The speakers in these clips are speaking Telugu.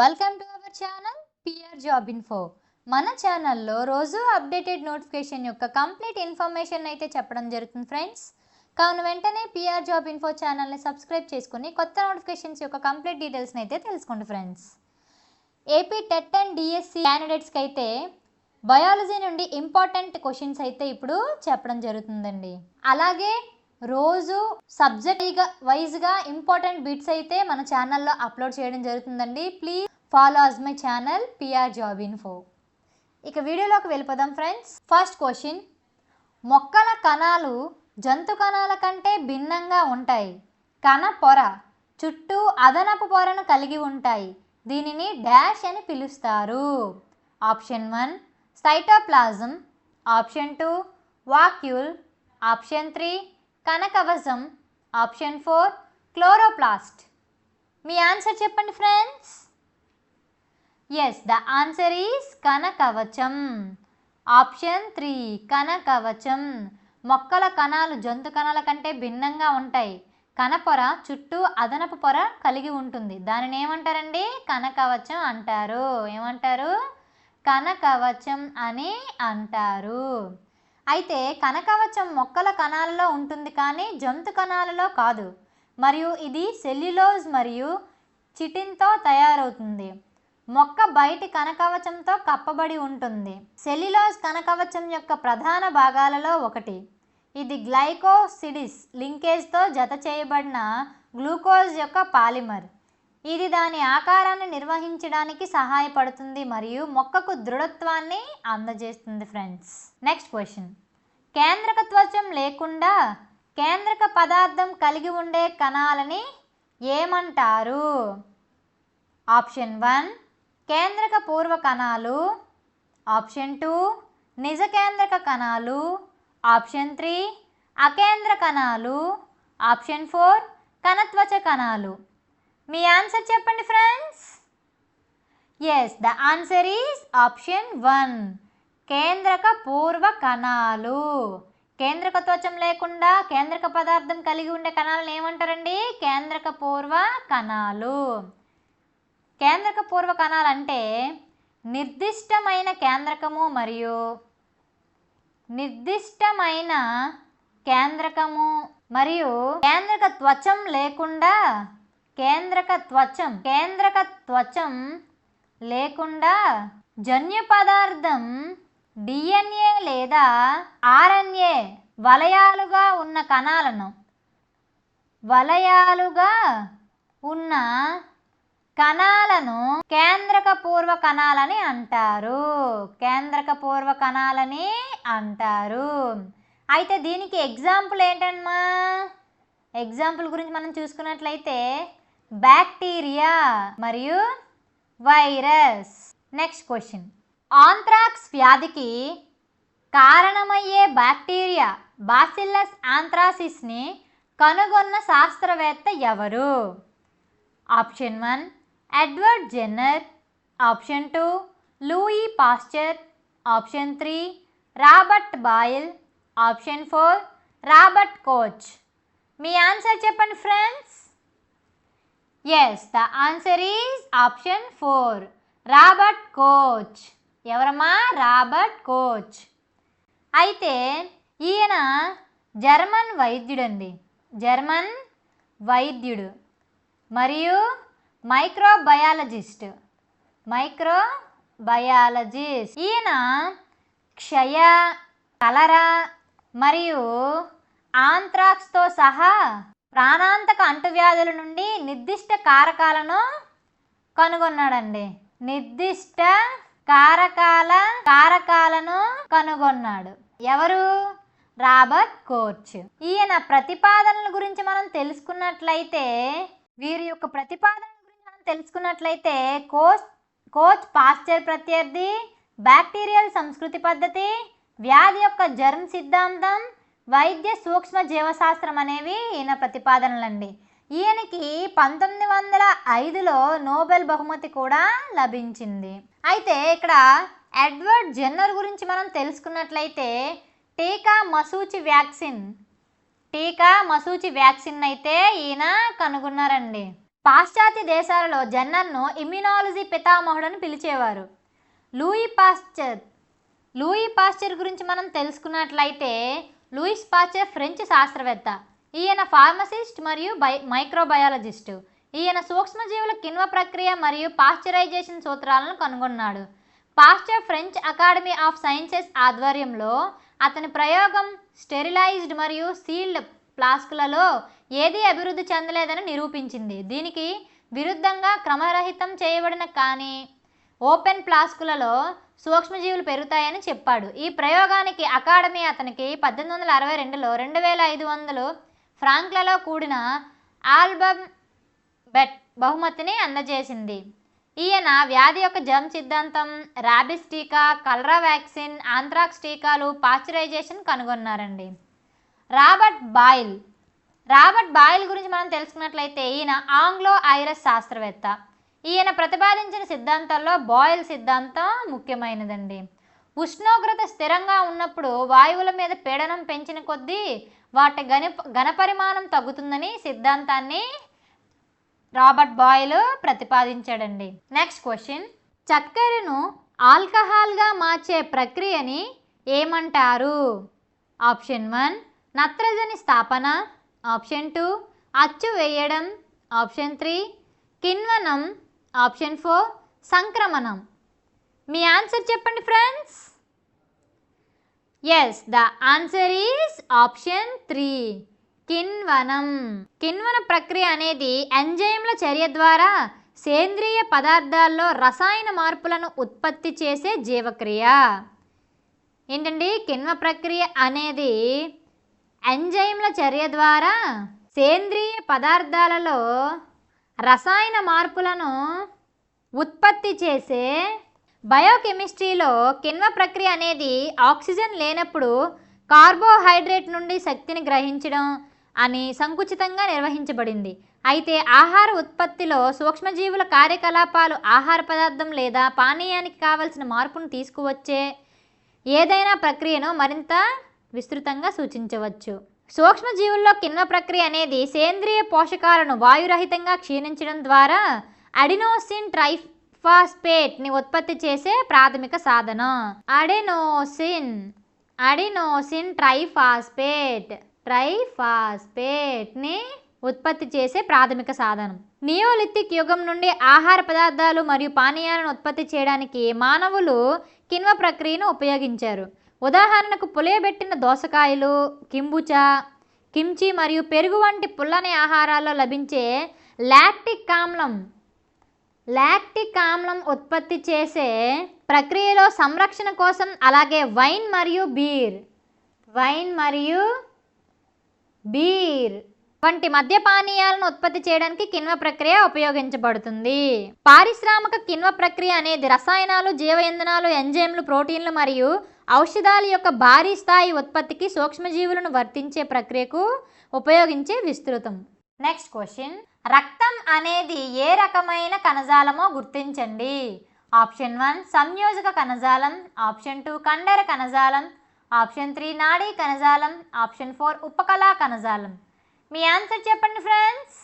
Welcome to our channel PR job info. మన ఛానల్లో రోజు అప్డేటెడ్ నోటిఫికేషన్ యొక్క కంప్లీట్ ఇన్ఫర్మేషన్ అయితే చెప్పడం జరుగుతుంది ఫ్రెండ్స్. కావున వెంటనే పిఆర్ జాబ్ ఇన్ఫో ఛానల్ని సబ్స్క్రైబ్ చేసుకుని కొత్త నోటిఫికేషన్స్ యొక్క కంప్లీట్ డీటెయిల్స్ని అయితే తెలుసుకోండి friends. AP TET and DSC క్యాండిడేట్స్కి అయితే బయాలజీ నుండి ఇంపార్టెంట్ క్వశ్చన్స్ అయితే ఇప్పుడు చెప్పడం జరుగుతుందండి. అలాగే రోజు సబ్జెక్ట్ వైజ్గా ఇంపార్టెంట్ బిట్స్ అయితే మన ఛానల్లో అప్లోడ్ చేయడం జరుగుతుందండి. Please follow us my channel PR job info. ఇక వీడియోలోకి వెళ్ళిపోదాం ఫ్రెండ్స్. ఫస్ట్ క్వశ్చన్, మొక్కల కణాలు జంతు కణాల కంటే భిన్నంగా ఉంటాయి. కణ పొర చుట్టూ అదనపు పొరను కలిగి ఉంటాయి. దీనిని డాష్ అని పిలుస్తారు. Option 1 cytoplasm, option 2 vacuole, option 3 కణకవచం, ఆప్షన్ 4 క్లోరోప్లాస్ట్. మీ ఆన్సర్ చెప్పండి friends. Yes, the answer is కణకవచం. ఆప్షన్ 3 కణకవచం. మొక్కల కణాలు జంతు కణాల కంటే భిన్నంగా ఉంటాయి. కణపొర చుట్టూ అదనపు పొర కలిగి ఉంటుంది. దానిని ఏమంటారండి? కణకవచం అంటారు. ఏమంటారు? కణకవచం అని అంటారు. అయితే కణకవచం మొక్కల కణాలలో ఉంటుంది కానీ జంతు కణాలలో కాదు. మరియు ఇది సెల్యులోజ్ మరియు చిటిన్తో తయారవుతుంది. మొక్క బయటి కణకవచంతో కప్పబడి ఉంటుంది. సెల్యులోజ్ కణకవచం యొక్క ప్రధాన భాగాలలో ఒకటి. ఇది గ్లైకోసిడిస్ లింకేజ్తో జత చేయబడిన గ్లూకోజ్ యొక్క పాలిమర్. ఇది దాని ఆకారాన్ని నిర్వహించడానికి సహాయపడుతుంది మరియు మొక్కకు దృఢత్వాన్ని అందజేస్తుంది ఫ్రెండ్స్. నెక్స్ట్ క్వశ్చన్, కేంద్రక త్వచం లేకుండా కేంద్రక పదార్థం కలిగి ఉండే కణాలని ఏమంటారు? ఆప్షన్ 1 కేంద్రక పూర్వ కణాలు, ఆప్షన్ 2 నిజ కేంద్రక కణాలు, ఆప్షన్ 3 అకేంద్ర కణాలు, ఆప్షన్ 4 కణత్వచ కణాలు. మీ ఆన్సర్ చెప్పండి friends. Yes, the answer is option 1 కేంద్రక పూర్వ కణాలు. కేంద్రక త్వచం లేకుండా కేంద్రక పదార్థం కలిగి ఉండే కణాలను ఏమంటారండి? కేంద్రక పూర్వ కణాలు. కేంద్రక పూర్వ కణాలు అంటే నిర్దిష్టమైన కేంద్రకము మరియు నిర్దిష్టమైన కేంద్రకము మరియు కేంద్రక త్వచం లేకుండా కేంద్రక త్వచం లేకుండా జన్యు పదార్థం డిఎన్ఏ లేదా ఆర్ఎన్ఏ వలయాలుగా ఉన్న కణాలను కేంద్రక పూర్వ కణాలని అంటారు. కేంద్రక పూర్వ కణాలని అంటారు. అయితే దీనికి ఎగ్జాంపుల్ ఏంటమ్మా? ఎగ్జాంపుల్ గురించి మనం చూసుకున్నట్లయితే బ్యాక్టీరియా మరియు వైరస్. నెక్స్ట్ క్వశ్చన్, ఆంథ్రాక్స్ వ్యాధికి కారణమయ్యే బ్యాక్టీరియా బాసిల్లస్ ఆంథ్రాసిస్ని కనుగొన్న శాస్త్రవేత్త ఎవరు? Option 1 Edward Jenner, option 2 Louis Pasteur, option 3 Robert Boyle, option 4 Robert Koch. మీ ఆన్సర్ చెప్పండి friends. Yes, the answer is option 4 Robert Koch. ఎవరమ్మా? Robert Koch. అయితే ఈయన జర్మన్ వైద్యుడు మరియు మైక్రోబయాలజిస్ట్. ఈయన క్షయ, కలరా మరియు ఆంథ్రాక్స్తో సహా ప్రాణాంతక అంటువ్యాధుల నుండి నిర్దిష్ట కారకాలను కనుగొన్నాడండి. నిర్దిష్ట కారకాలను కనుగొన్నాడు. ఎవరు? Robert Koch. ఈయన ప్రతిపాదనల గురించి మనం తెలుసుకున్నట్లయితే కోచ్ పాస్చర్ ప్రత్యర్థి, బ్యాక్టీరియల్ సంస్కృతి పద్ధతి, వ్యాధి యొక్క జర్మ్ సిద్ధాంతం, వైద్య సూక్ష్మ జీవశాస్త్రం అనేవి ఈయన ప్రతిపాదనలండి. ఈయనకి 1905లో నోబెల్ బహుమతి కూడా లభించింది. అయితే ఇక్కడ ఎడ్వర్డ్ జెన్నర్ గురించి మనం తెలుసుకున్నట్లయితే టీకా మసూచి వ్యాక్సిన్ అయితే ఈయన కనుగొన్నారండి. పాశ్చాత్య దేశాలలో జెన్నర్ను ఇమ్యునాలజీ పితామహుడని పిలిచేవారు. లూయి పాస్చర్ గురించి మనం తెలుసుకున్నట్లయితే లూయిస్ పాస్చర్ ఫ్రెంచ్ శాస్త్రవేత్త. ఈయన ఫార్మసిస్ట్ మరియు మైక్రోబయాలజిస్టు. ఈయన సూక్ష్మజీవుల కిణ్వ ప్రక్రియ మరియు పాశ్చరైజేషన్ సూత్రాలను కనుగొన్నాడు. Pasteur French academy of sciences ఆధ్వర్యంలో అతని ప్రయోగం స్టెరిలైజ్డ్ మరియు సీల్డ్ ఫ్లాస్కులలో ఏదీ అభివృద్ధి చెందలేదని నిరూపించింది. దీనికి విరుద్ధంగా క్రమరహితం చేయబడిన కానీ ఓపెన్ ఫ్లాస్కులలో సూక్ష్మజీవులు పెరుగుతాయని చెప్పాడు. ఈ ప్రయోగానికి అకాడమీ అతనికి 1862లో 2500 ఫ్రాంక్లలో కూడిన ఆల్బమ్ బహుమతిని అందజేసింది. ఈయన వ్యాధి యొక్క జర్మ్ సిద్ధాంతం, ర్యాబిస్ టీకా, కలరా వ్యాక్సిన్, ఆంథ్రాక్స్ టీకాలు, పాశ్చరైజేషన్ కనుగొన్నారండి. రాబర్ట్ బాయిల్ గురించి మనం తెలుసుకున్నట్లయితే ఈయన ఆంగ్లో ఐరిష్ శాస్త్రవేత్త. ఈయన ప్రతిపాదించిన సిద్ధాంతాల్లో బాయిల్ సిద్ధాంతం ముఖ్యమైనదండి. ఉష్ణోగ్రత స్థిరంగా ఉన్నప్పుడు వాయువుల మీద పీడనం పెంచిన కొద్దీ వాటి ఘనపరిమాణం తగ్గుతుందని సిద్ధాంతాన్ని రాబర్ట్ బాయిల్ ప్రతిపాదించాడండి. నెక్స్ట్ క్వశ్చన్, చక్కెరను ఆల్కహాల్గా మార్చే ప్రక్రియని ఏమంటారు? ఆప్షన్ 1 నత్రజని స్థాపన, ఆప్షన్ 2 అచ్చు వేయడం, ఆప్షన్ 3 కిణ్వనం, ఆప్షన్ 4 సంక్రమణం. మీ ఆన్సర్ చెప్పండి friends. Yes, the answer is option 3 కిణ్వనం. కిణ్వన ప్రక్రియ అనేది ఎంజైమ్ల చర్య ద్వారా సేంద్రియ పదార్థాల్లో రసాయన మార్పులను ఉత్పత్తి చేసే జీవక్రియ. ఏంటండి, కిణ్వ ప్రక్రియ అనేది ఎంజైమ్ల చర్య ద్వారా సేంద్రియ పదార్థాలలో రసాయన మార్పులను ఉత్పత్తి చేసే బయోకెమిస్ట్రీలో కిణ్వ ప్రక్రియ అనేది ఆక్సిజన్ లేనప్పుడు కార్బోహైడ్రేట్ నుండి శక్తిని గ్రహించడం అని సంకుచితంగా నిర్వహించబడింది. అయితే ఆహార ఉత్పత్తిలో సూక్ష్మజీవుల కార్యకలాపాలు ఆహార పదార్థం లేదా పానీయానికి కావలసిన మార్పును తీసుకువచ్చే ఏదైనా ప్రక్రియను మరింత విస్తృతంగా సూచించవచ్చు. సూక్ష్మజీవుల్లో కిణ్వ ప్రక్రియ అనేది సేంద్రియ పోషకాలను వాయురహితంగా క్షీణించడం ద్వారా అడినోసిన్ ట్రైఫాస్ఫేట్ని ఉత్పత్తి చేసే ప్రాథమిక సాధనం. అడినోసిన్ ట్రైఫాస్ఫేట్ని ఉత్పత్తి చేసే ప్రాథమిక సాధనం. నియోలిథిక్ యుగం నుండి ఆహార పదార్థాలు మరియు పానీయాలను ఉత్పత్తి చేయడానికి మానవులు కిణ్వ ప్రక్రియను ఉపయోగించారు. ఉదాహరణకు పులియబెట్టిన దోసకాయలు, కిమ్చి మరియు పెరుగు వంటి పుల్లని ఆహారాల్లో లభించే లాక్టిక్ ఆమ్లం ఉత్పత్తి చేసే ప్రక్రియలో సంరక్షణ కోసం, అలాగే వైన్ మరియు బీర్ వంటి మద్య పానీయాలను ఉత్పత్తి చేయడానికి కిణ్వ ప్రక్రియ ఉపయోగించబడుతుంది. పారిశ్రామిక కిణ్వ ప్రక్రియ అనేది రసాయనాలు, జీవ ఇంధనాలు, ఎంజైమ్లు, ప్రోటీన్లు మరియు ఔషధాల యొక్క భారీ స్థాయి ఉత్పత్తికి సూక్ష్మజీవులను వర్తించే ప్రక్రియకు ఉపయోగించే విస్తృతం. నెక్స్ట్ క్వశ్చన్, రక్తం అనేది ఏ రకమైన కణజాలమో గుర్తించండి. ఆప్షన్ 1 సంయోజక కణజాలం, ఆప్షన్ 2 కండర కణజాలం, ఆప్షన్ 3 నాడీ కణజాలం, ఆప్షన్ 4 ఉపకళా కణజాలం. మీ ఆన్సర్ చెప్పండి friends.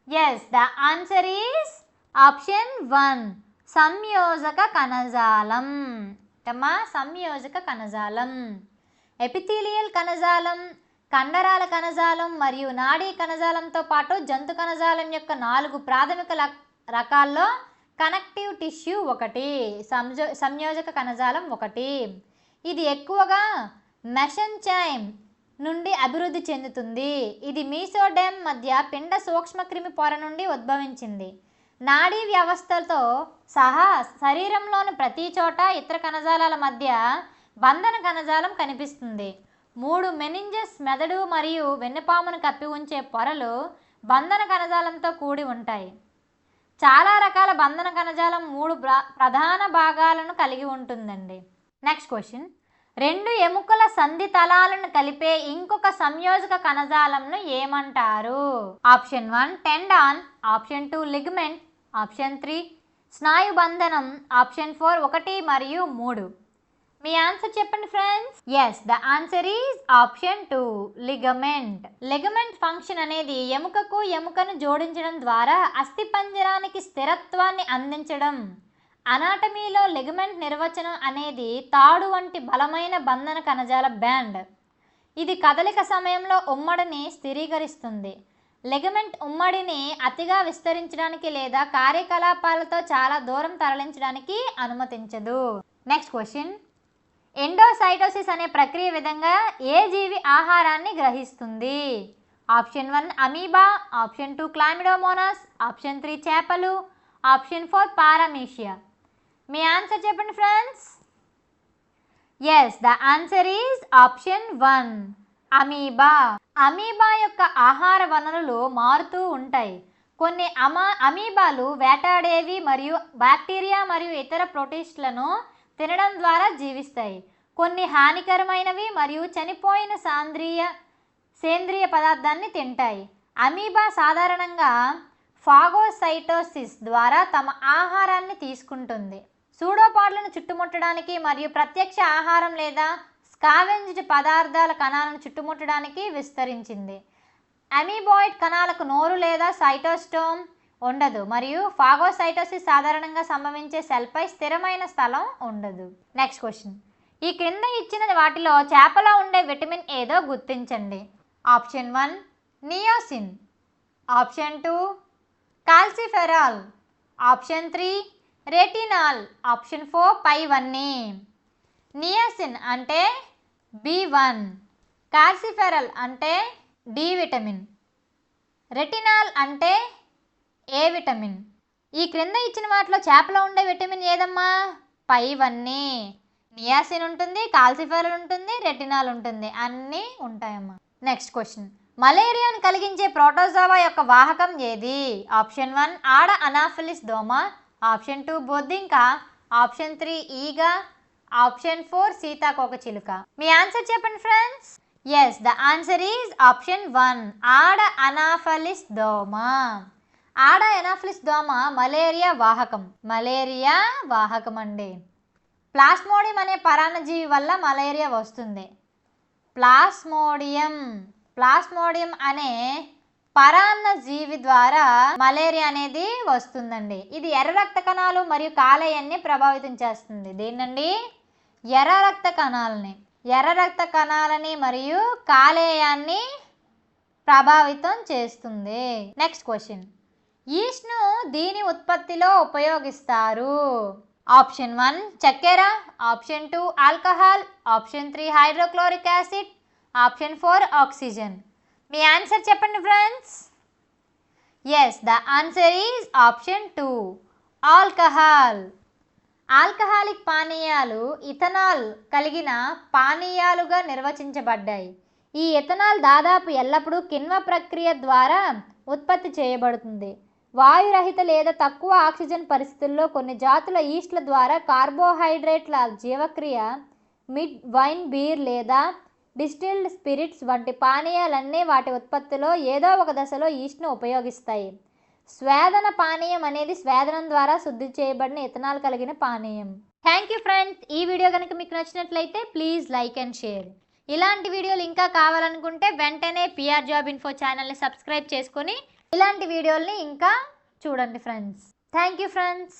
Yes, the answer is option 1 సంయోజక కణజాలం. సంయోజక కణజాలం ఎపిథీలియల్ కణజాలం, కండరాల కణజాలం మరియు నాడీ కణజాలంతో పాటు జంతు కణజాలం యొక్క 4 ప్రాథమిక రకాల్లో కనెక్టివ్ టిష్యూ ఒకటి, సంయోజక కణజాలం ఒకటి. ఇది ఎక్కువగా మెసెంచైమ్ నుండి అభివృద్ధి చెందుతుంది. ఇది మీసోడెర్మ్ మధ్య పిండ సూక్ష్మక్రిమి పొర నుండి ఉద్భవించింది. నాడీ వ్యవస్థతో సహా శరీరంలోని ప్రతి చోట ఇతర కణజాలాల మధ్య బంధన కణజాలం కనిపిస్తుంది. 3 మెనింజెస్ మెదడు మరియు వెన్నుపామును కప్పి ఉంచే పొరలు బంధన కణజాలంతో కూడి ఉంటాయి. చాలా రకాల బంధన కణజాలం 3 ప్రధాన భాగాలను కలిగి ఉంటుందండి. నెక్స్ట్ క్వశ్చన్, 2 ఎముకల సంధి తలాలను కలిపే ఇంకొక సంయోజక కణజాలంను ఏమంటారు? Option 1 tendon, option 2 ligament, option 3 స్నాయుబంధనం, ఆప్షన్ 4 1 మరియు 3. మీ ఆన్సర్ చెప్పండి friends. Yes, the answer is option 2 ligament. Ligament function అనేది ఎముకకు ఎముకను జోడించడం ద్వారా అస్థిపంజరానికి స్థిరత్వాన్ని అందించడం. అనాటమీలో లిగమెంట్ నిర్వచనం అనేది తాడు వంటి బలమైన బంధన కణజాల బ్యాండ్. ఇది కదలిక సమయంలో ఉమ్మడిని స్థిరీకరిస్తుంది. లిగమెంట్ ఉమ్మడిని అతిగా విస్తరించడానికి లేదా కార్యకలాపాలతో చాలా దూరం తరలించడానికి అనుమతించదు. Next question. ఎండోసైటోసిస్ అనే ప్రక్రియ విధంగా ఏ జీవి ఆహారాన్ని గ్రహిస్తుంది? Option 1 amoeba, option 2 chlamydomonas, option 3 చేపలు, ఆప్షన్ 4 పారామీషియా. మీ ఆన్సర్ చెప్పండి friends. Yes, the answer is option 1 amoeba. Amoeba యొక్క ఆహార వనరులు మారుతూ ఉంటాయి. కొన్ని అమీబాలు వేటాడేవి మరియు బ్యాక్టీరియా మరియు ఇతర ప్రోటిస్టులను తినడం ద్వారా జీవిస్తాయి. కొన్ని హానికరమైనవి మరియు చనిపోయిన సేంద్రియ పదార్థాన్ని తింటాయి. అమీబా సాధారణంగా ఫాగోసైటోసిస్ ద్వారా తమ ఆహారాన్ని తీసుకుంటుంది. సూడోపాడ్లను చుట్టుముట్టడానికి మరియు ప్రత్యక్ష ఆహారం లేదా స్కావెంజ్డ్ పదార్థాల కణాలను చుట్టుముట్టడానికి విస్తరించింది. అమీబాయిడ్ కణాలకు నోరు లేదా సైటోస్టోమ్ ఉండదు మరియు ఫాగోసైటోసిస్ సాధారణంగా సంభవించే సెల్పై స్థిరమైన స్థలం ఉండదు. Next question. ఈ క్రింద ఇచ్చిన వాటిలో చేపలో ఉండే విటమిన్ ఏదో గుర్తించండి. Option 1 నియోసిన్, option 2 calciferol, option 3 retinol, option 4 పైవన్నీ. నియాసిన్ అంటే B1, కాల్సిఫెరాల్ అంటే డి విటమిన్, రెటినాల్ అంటే ఏ విటమిన్. ఈ క్రింద ఇచ్చిన వాటిలో చేపలో ఉండే విటమిన్ ఏదమ్మా? పైవన్నీ. నియాసిన్ ఉంటుంది, కాల్సిఫెరాల్ ఉంటుంది, రెటినాల్ ఉంటుంది, అన్నీ ఉంటాయమ్మా. Next question. మలేరియాను కలిగించే ప్రోటోజోవా యొక్క వాహకం ఏది? ఆప్షన్ 1 ఆడ అనాఫిలిస్ దోమ, ఆప్షన్ 2 బొద్దింక, ఆప్షన్ 3 ఈగ, ఆప్షన్ 4 సీతాకోకచిలుక. మీ ఆన్సర్ చెప్పండి friends. Yes, the answer is option 1 ఆడ అనాఫిలిస్ దోమ. ఆడ అనాఫిలిస్ దోమ మలేరియా వాహకం అండి. ప్లాస్మోడియం అనే పరాన్నజీవి వల్ల మలేరియా వస్తుంది. ప్లాస్మోడియం అనే పరాన్నజీవి ద్వారా మలేరియా అనేది వస్తుందండి. ఇది ఎర్ర రక్త కణాలు మరియు కాలేయాన్ని ప్రభావితం చేస్తుంది. దేనండి? ఎర్ర రక్త కణాలని మరియు కాలేయాన్ని ప్రభావితం చేస్తుంది. Next question. ఈస్ట్ను దీని ఉత్పత్తిలో ఉపయోగిస్తారు. ఆప్షన్ 1 చక్కెర, option 2 alcohol, option 3 hydrochloric acid, option 4 oxygen. మీ ఆన్సర్ చెప్పండి friends. Yes, the answer is option 2 alcohol. Alcoholic పానీయాలు ఇథనాల్ కలిగిన పానీయాలుగా నిర్వచించబడ్డాయి. ఈ ఇథనాల్ దాదాపు ఎల్లప్పుడూ కిణ్వ ప్రక్రియ ద్వారా ఉత్పత్తి చేయబడుతుంది. వాయురహిత లేదా తక్కువ ఆక్సిజన్ పరిస్థితుల్లో కొన్ని జాతుల ఈస్ట్ల ద్వారా కార్బోహైడ్రేట్ల జీవక్రియ మిడ్ వైన్, బీర్ లేదా డిస్టిల్డ్ స్పిరిట్స్ వంటి పానీయాలన్నీ వాటి ఉత్పత్తిలో ఏదో ఒక దశలో ఈస్ట్ను ఉపయోగిస్తాయి. స్వేదన పానీయం అనేది స్వేదనం ద్వారా శుద్ధి చేయబడిన ఇథనాల్ కలిగిన పానీయం. Thank you friends. ఈ వీడియో కనుక మీకు నచ్చినట్లయితే ప్లీజ్ లైక్ అండ్ షేర్. ఇలాంటి వీడియోలు ఇంకా కావాలనుకుంటే వెంటనే పిఆర్ జాబ్ ఇన్ఫో ఛానల్ని సబ్స్క్రైబ్ చేసుకొని ఇలాంటి వీడియోల్ని ఇంకా చూడండి ఫ్రెండ్స్. Thank you friends.